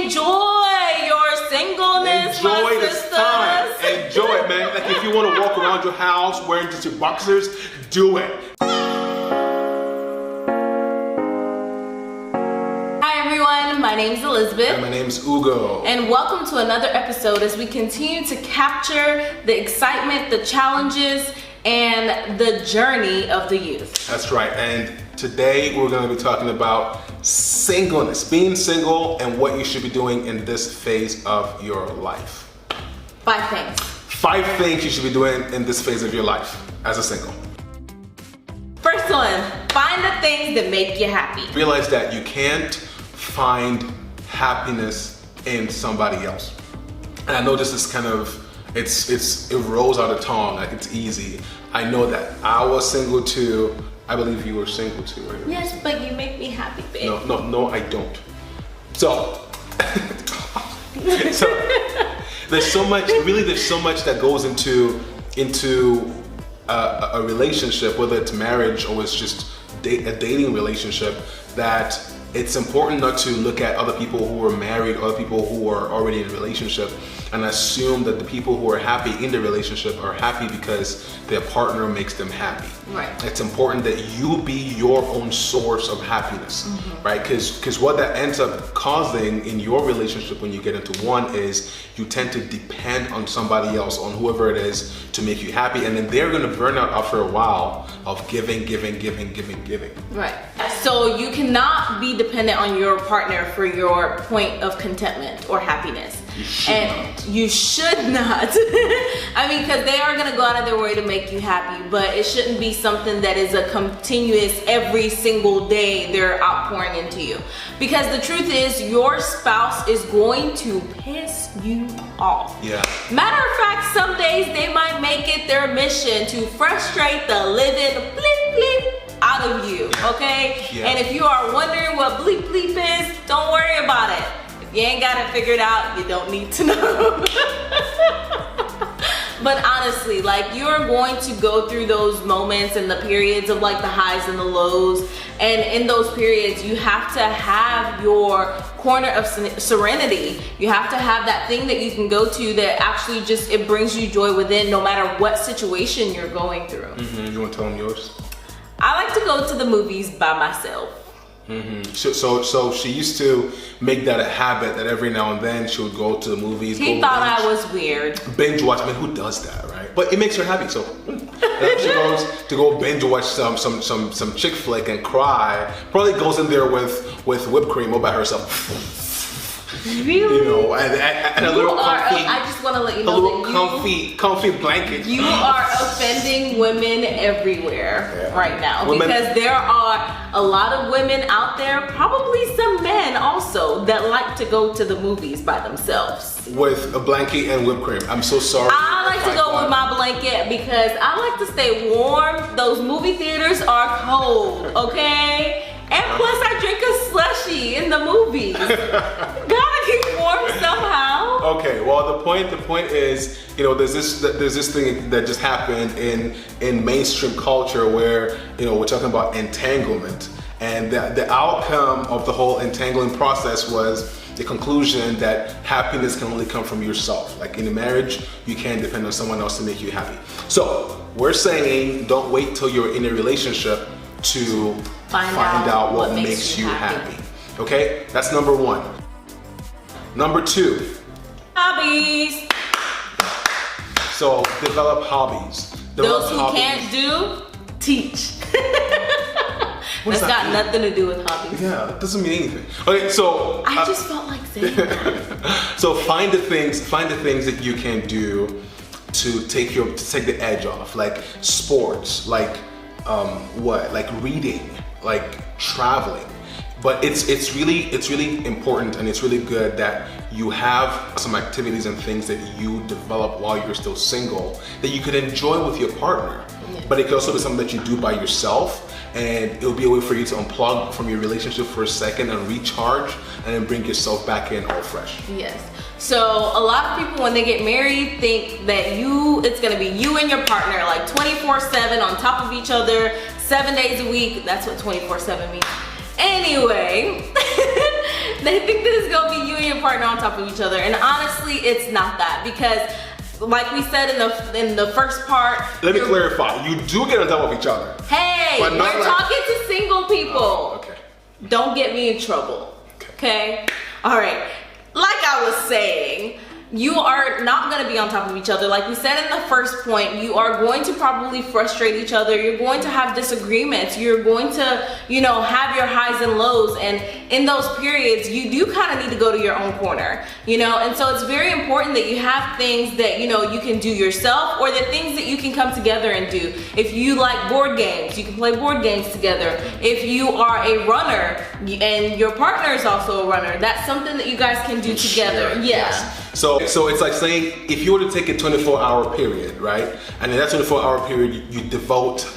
enjoy your singleness. Enjoy this time. Enjoy it, man. Like if you want to walk around your house wearing just your boxers, do it. Hi everyone, my name is Elizabeth. And my name is Ugo. And welcome to another episode as we continue to capture the excitement, the challenges, and the journey of the youth. That's right. And today we're going to be talking about singleness, being single, and what you should be doing in this phase of your life. 5 things. 5 things you should be doing in this phase of your life as a single. First one, find the things that make you happy. Realize that you can't find happiness in somebody else. And I know this is kind of, it rolls out of tongue, like it's easy. I know that I was single too. I believe you were single too, right? Yes, but you make me happy, babe. No, I don't. So, there's so much that goes into a relationship, whether it's marriage or it's just a dating relationship, that it's important not to look at other people who are married, other people who are already in a relationship, and assume that the people who are happy in the relationship are happy because their partner makes them happy. Right. It's important that you be your own source of happiness, right? Because what that ends up causing in your relationship when you get into one is you tend to depend on somebody else, on whoever it is, to make you happy, and then they're gonna burn out after a while of giving. Right. So you cannot be dependent on your partner for your point of contentment or happiness. You should not. I mean, because they are going to go out of their way to make you happy, but it shouldn't be something that is a continuous, every single day they're outpouring into you. Because the truth is, your spouse is going to piss you off. Yeah. Matter of fact, some days they might make it their mission to frustrate the living bleep bleep out of you, okay? Yeah. And if you are wondering what bleep bleep is, don't worry about it. If you ain't got it figured out, you don't need to know. But honestly, like, you're going to go through those moments and the periods of like the highs and the lows, and in those periods you have to have your corner of serenity. You have to have that thing that you can go to that actually just, it brings you joy within, no matter what situation you're going through. You want to tell them yours? I like to go to the movies by myself. So she used to make that a habit that every now and then she would go to the movies. He thought I was weird. Binge watch. I mean, who does that, right? But it makes her happy. So she goes to go binge watch some chick flick and cry. Probably goes in there with whipped cream all by herself. Really? You know, and a little comfy. I just want to let you know a little comfy blanket. You are offending women everywhere right now, because there are a lot of women out there, probably some men also, that like to go to the movies by themselves. With a blanket and whipped cream. I'm so sorry. I like to go with my blanket because I like to stay warm. Those movie theaters are cold, okay? And plus I drink a slushie in the movies. Gotta keep warm somehow. Okay, well the point is, you know, there's this thing that just happened in mainstream culture where, you know, we're talking about entanglement, and the outcome of the whole entangling process was the conclusion that happiness can only come from yourself. Like in a marriage, you can't depend on someone else to make you happy. So we're saying, don't wait till you're in a relationship to find out what makes you happy. Okay, that's number 1. Number 2, hobbies. So develop hobbies. Those who can't do, teach. That's got nothing to do with hobbies. Yeah, it doesn't mean anything. Okay, so I just felt like saying that. So find the things that you can do to take the edge off, like sports, like like reading, like traveling. But it's really important, and it's really good that you have some activities and things that you develop while you're still single that you could enjoy with your partner. Yes. But it could also be something that you do by yourself, and it'll be a way for you to unplug from your relationship for a second and recharge, and then bring yourself back in all fresh. Yes. So a lot of people, when they get married, think that it's gonna be you and your partner like 24/7 on top of each other, 7 days a week. That's what 24/7 means. Anyway, They think that it's gonna be you and your partner on top of each other, and honestly, it's not that, because like we said in the first part. Let me clarify. You do get on top of each other. Hey, we're talking to single people. Oh, okay. Don't get me in trouble. Okay? All right. Like I was saying, you are not going to be on top of each other. Like we said in the first point, you are going to probably frustrate each other. You're going to have disagreements. You're going to, have your highs and lows. And in those periods, you do kind of need to go to your own corner, And so it's very important that you have things that, you can do yourself, or the things that you can come together and do. If you like board games, you can play board games together. If you are a runner and your partner is also a runner, that's something that you guys can do together. Sure. Yeah. Yes. So it's like saying, if you were to take a 24-hour period, right? And in that 24-hour period, you devote,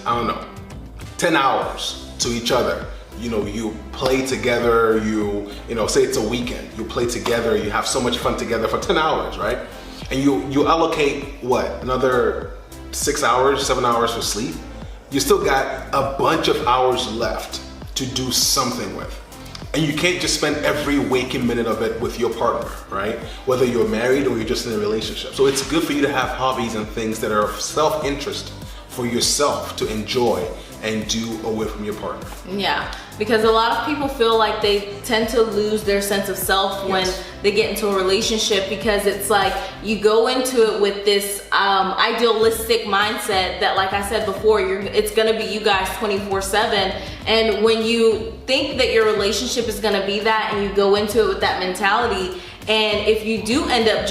10 hours to each other. You play together, say it's a weekend, you play together, you have so much fun together for 10 hours, right? And you allocate, another 6 hours, 7 hours for sleep? You still got a bunch of hours left to do something with. And you can't just spend every waking minute of it with your partner, right? Whether you're married or you're just in a relationship. So it's good for you to have hobbies and things that are of self-interest for yourself to enjoy and do away from your partner. Yeah, because a lot of people feel like they tend to lose their sense of self when they get into a relationship, because it's like you go into it with this idealistic mindset that, like I said before, it's gonna be you guys 24/7. And when you think that your relationship is gonna be that, and you go into it with that mentality, and if you do end up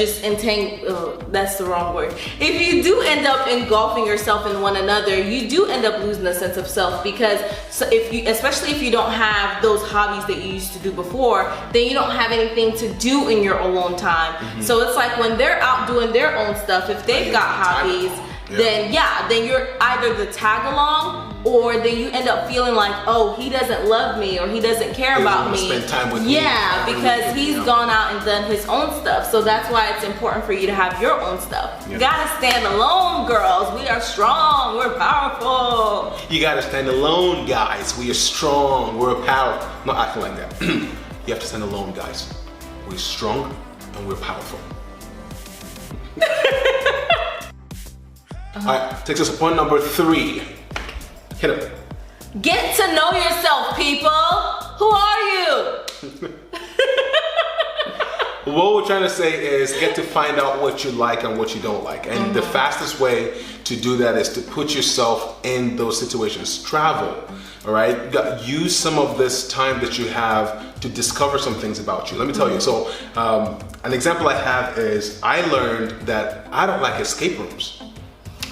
that's the wrong word. If you do end up engulfing yourself in one another, you do end up losing a sense of self, because especially if you don't have those hobbies that you used to do before, then you don't have anything to do in your alone time. Mm-hmm. So it's like when they're out doing their own stuff, if they've got hobbies, then you're either the tag along, or then you end up feeling like, oh, he doesn't love me, or he doesn't care about me. Spend time with me. Yeah, because he's gone out and done his own stuff. So that's why it's important for you to have your own stuff. You gotta stand alone, girls. We are strong. We're powerful. You gotta stand alone, guys. We are strong. We're powerful. I'm not acting like that. You have to stand alone, guys. We're strong and we're powerful. All right, takes us to point number 3. Hit it. Get to know yourself, people. Who are you? What we're trying to say is get to find out what you like and what you don't like. And the fastest way to do that is to put yourself in those situations. Travel, all right? Use some of this time that you have to discover some things about you. Let me tell you. So an example I have is I learned that I don't like escape rooms.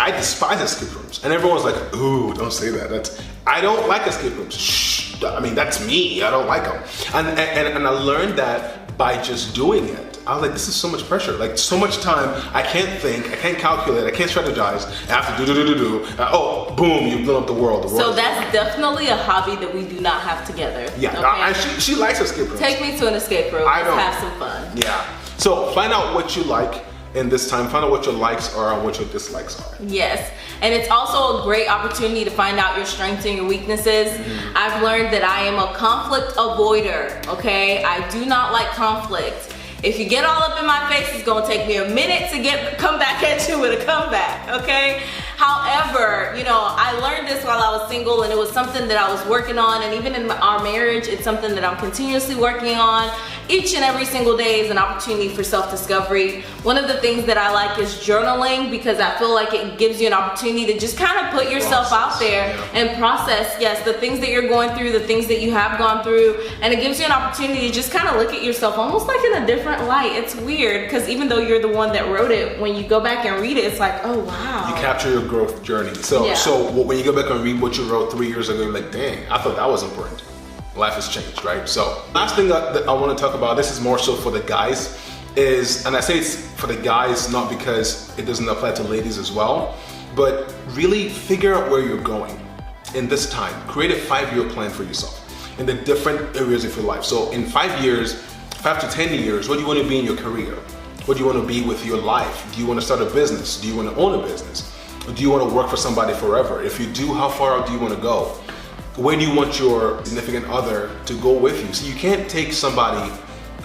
I despise escape rooms. And everyone's like, ooh, don't say that. I don't like escape rooms. Shh, that's me. I don't like them. And I learned that by just doing it. I was like, this is so much pressure. Like, so much time. I can't think. I can't calculate. I can't strategize. I have to do. Oh, boom, you've blown up the world. So that's definitely a hobby that we do not have together. Yeah, okay? She likes escape rooms. Take me to an escape room. Let's have some fun. Yeah. So find out what you like in this time. Find out what your likes are and what your dislikes are. Yes, and it's also a great opportunity to find out your strengths and your weaknesses. I've learned that I am a conflict avoider, okay? I do not like conflict. If you get all up in my face, it's gonna take me a minute to come back at you with a comeback, okay? However, I learned this while I was single, and it was something that I was working on, and even in our marriage, it's something that I'm continuously working on. Each and every single day is an opportunity for self-discovery. One of the things that I like is journaling, because I feel like it gives you an opportunity to just kind of put yourself out there and process, the things that you're going through, the things that you have gone through, and it gives you an opportunity to just kind of look at yourself almost like in a different light. It's weird, because even though you're the one that wrote it, when you go back and read it, it's like, oh wow. You capture your growth journey. So when you go back and read what you wrote 3 years ago, you're like, dang, I thought that was important. Life has changed, right? So last thing that I want to talk about, this is more so for the guys, is, and I say it's for the guys not because it doesn't apply to ladies as well, but really figure out where you're going in this time. Create a 5-year plan for yourself in the different areas of your life. So in 5 years, 5 to 10 years, what do you want to be in your career? What do you want to be with your life? Do you want to start a business? Do you want to own a business? Or do you want to work for somebody forever? If you do, how far out do you want to go? Where do you want your significant other to go with you? So you can't take somebody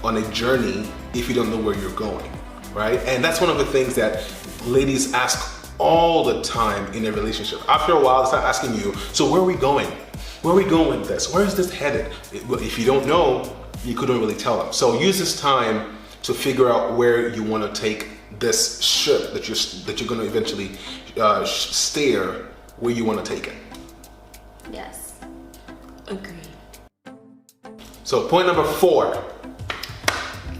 on a journey if you don't know where you're going, right? And that's one of the things that ladies ask all the time in a relationship. After a while, they start asking you, so where are we going? Where are we going with this? Where is this headed? If you don't know, you couldn't really tell them. So use this time to figure out where you want to take this ship that you're going to eventually steer where you want to take it. Yes, agreed. So point number 4.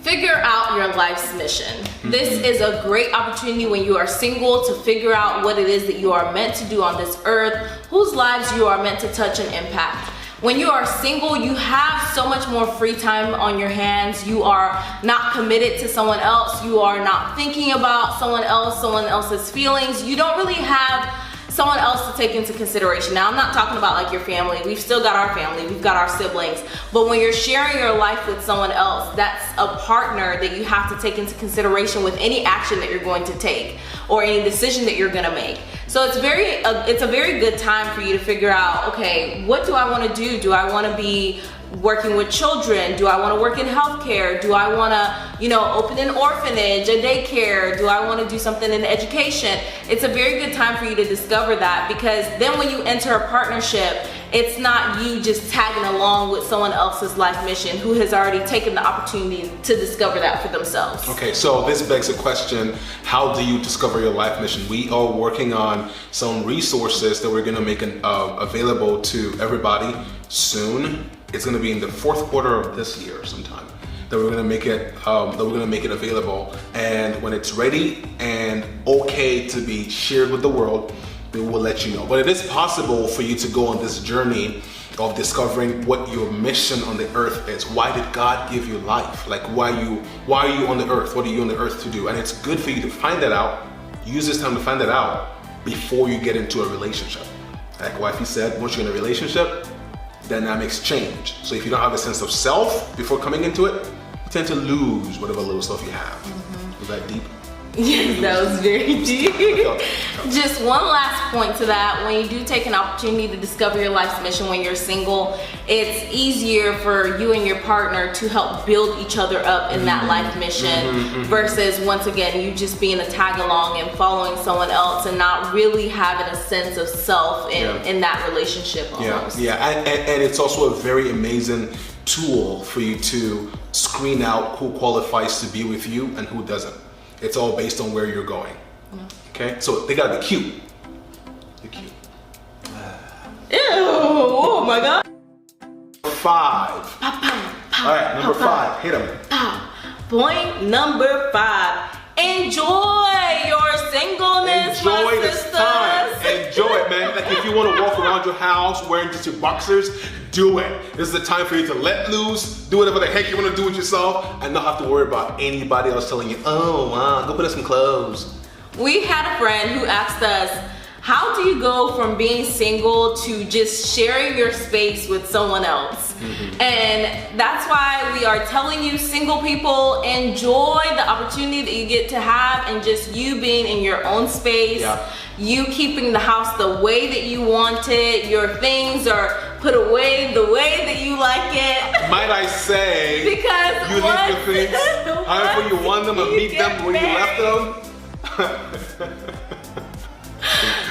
Figure out your life's mission. This is a great opportunity when you are single to figure out what it is that you are meant to do on this earth, whose lives you are meant to touch and impact. When you are single, you have so much more free time on your hands. You are not committed to someone else. You are not thinking about someone else's feelings. You don't really have someone else to take into consideration. Now, I'm not talking about like your family. We've still got our family, we've got our siblings. But when you're sharing your life with someone else, that's a partner that you have to take into consideration with any action that you're going to take or any decision that you're gonna make. So it's a very good time for you to figure out, okay, what do I wanna do? Do I wanna be working with children? Do I want to work in healthcare? Do I want to, open an orphanage, a daycare? Do I want to do something in education? It's a very good time for you to discover that, because then when you enter a partnership, it's not you just tagging along with someone else's life mission who has already taken the opportunity to discover that for themselves. Okay, so this begs the question, how do you discover your life mission? We are working on some resources that we're going to make available to everybody soon. It's going to be in the 4th quarter of this year sometime that we're going to make it available, and when it's ready and okay to be shared with the world, we will let you know. But it is possible for you to go on this journey of discovering what your mission on the earth is. Why did God give you life? Like, why are you on the earth? What are you on the earth to do? And it's good for you to find that out. Use this time to find that out before you get into a relationship. Like Wifey said, once you're in a relationship, dynamics change. So if you don't have a sense of self before coming into it, you tend to lose whatever little stuff you have. Was that deep? Yes, that was very deep. Just one last point to that. When you do take an opportunity to discover your life's mission when you're single, it's easier for you and your partner to help build each other up in that life mission versus, once again, you just being a tag along and following someone else and not really having a sense of self in that relationship almost. And it's also a very amazing tool for you to screen out who qualifies to be with you and who doesn't. It's all based on where you're going. Okay, so they gotta be cute. They're cute. Ew! Oh my God. 5. All right, number 5. Hit them. Point number 5. Enjoy your singleness. Enjoy this time. Enjoy it, man. Like, if you want to walk around your house wearing just your boxers, do it. This is the time for you to let loose, do whatever the heck you want to do with yourself, and not have to worry about anybody else telling you, oh wow, go put on some clothes. We had a friend who asked us, how do you go from being single to just sharing your space with someone else? And that's why we are telling you, single people, enjoy the opportunity that you get to have and just you being in your own space. You keeping the house the way that you want it. Your things are put away the way that you like it. Might I say, because you leave your things however you want them and meet them where you left them.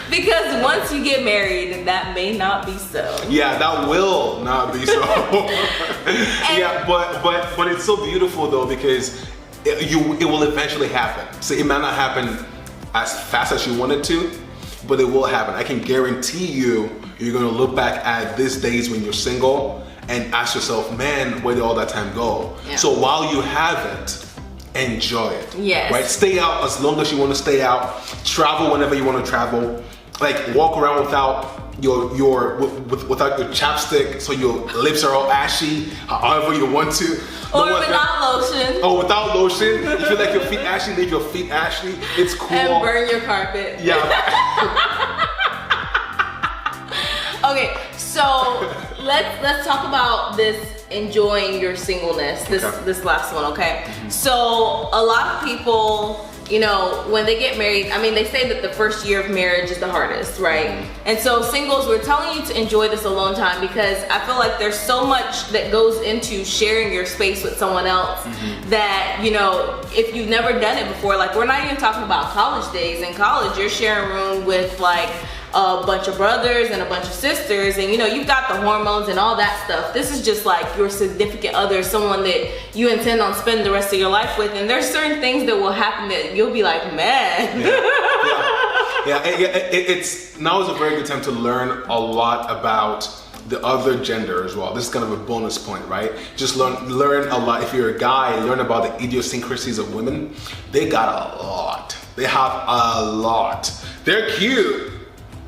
Because once you get married, that may not be so. Yeah, that will not be so. Yeah, but it's so beautiful though, because it will eventually happen. So it might not happen as fast as you want it to, but it will happen. I can guarantee you're gonna look back at these days when you're single and ask yourself, man, where did all that time go? So while you have it, enjoy it. Yes. Right? Stay out as long as you want to stay out. Travel whenever you want to travel. Like, walk around without without your chapstick, so your lips are all ashy, however you want to. Or without lotion. Oh, without lotion. You feel like your feet ashy, leave your feet ashy. It's cool. And burn your carpet. Yeah. Okay, so let's talk about this enjoying your singleness, this last one, okay? So a lot of people you know, when they get married, I mean, they say that the first year of marriage is the hardest, right? And so singles, we're telling you to enjoy this alone time because I feel like there's so much that goes into sharing your space with someone else that, you know, if you've never done it before, like we're not even talking about college days. In college, you're sharing a room with like a bunch of brothers and a bunch of sisters, and you know, you've got the hormones and all that stuff. This is just like your significant other, someone that you intend on spending the rest of your life with, and there's certain things that will happen that you'll be like, man. It's now is a very good time to learn a lot about the other gender as well. This is kind of a bonus point, right? Just learn a lot. If you're a guy, learn about the idiosyncrasies of women. They got a lot. They have a lot. They're cute.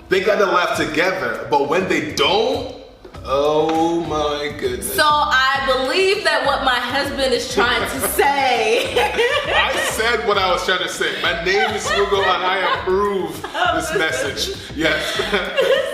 They got to laugh together, but when they don't, oh my goodness. So I believe that what my husband is trying to say. I said what I was trying to say. My name is Hugo and I approve this message. Yes.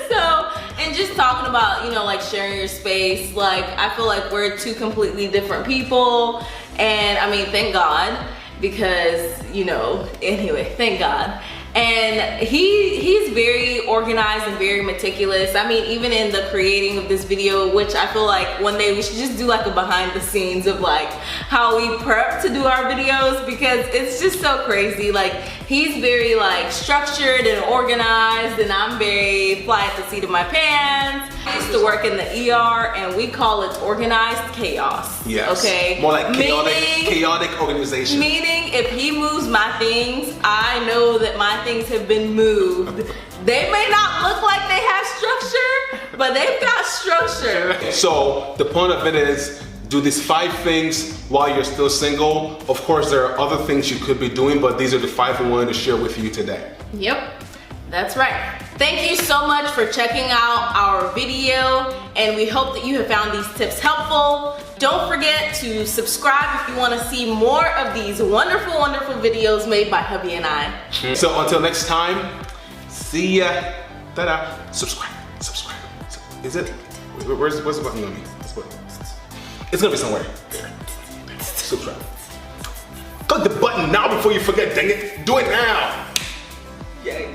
So, and just talking about, you know, like sharing your space, like I feel like we're two completely different people. And I mean, thank God, because, you know, anyway, thank God. And he's very organized and very meticulous. I mean, even in the creating of this video, which I feel like one day we should just do like a behind the scenes of like how we prep to do our videos, because it's just so crazy. Like he's very like structured and organized, and I'm very fly at the seat of my pants. I used to work in the ER and we call it organized chaos. Yes. Okay. More like chaotic organization. Meaning if he moves my things, I know that my things have been moved. They may not look like they have structure, but they've got structure. So the point of it is, do these 5 things while you're still single. Of course, there are other things you could be doing, but these are the 5 we wanted to share with you today. Yep, that's right. Thank you so much for checking out our video, and we hope that you have found these tips helpful. Don't forget to subscribe if you want to see more of these wonderful, wonderful videos made by hubby and I. So until next time, see ya. Ta-da. Subscribe. Is it? Where's the button gonna be? It's gonna be somewhere. There. Subscribe. Click the button now before you forget, dang it. Do it now. Yay.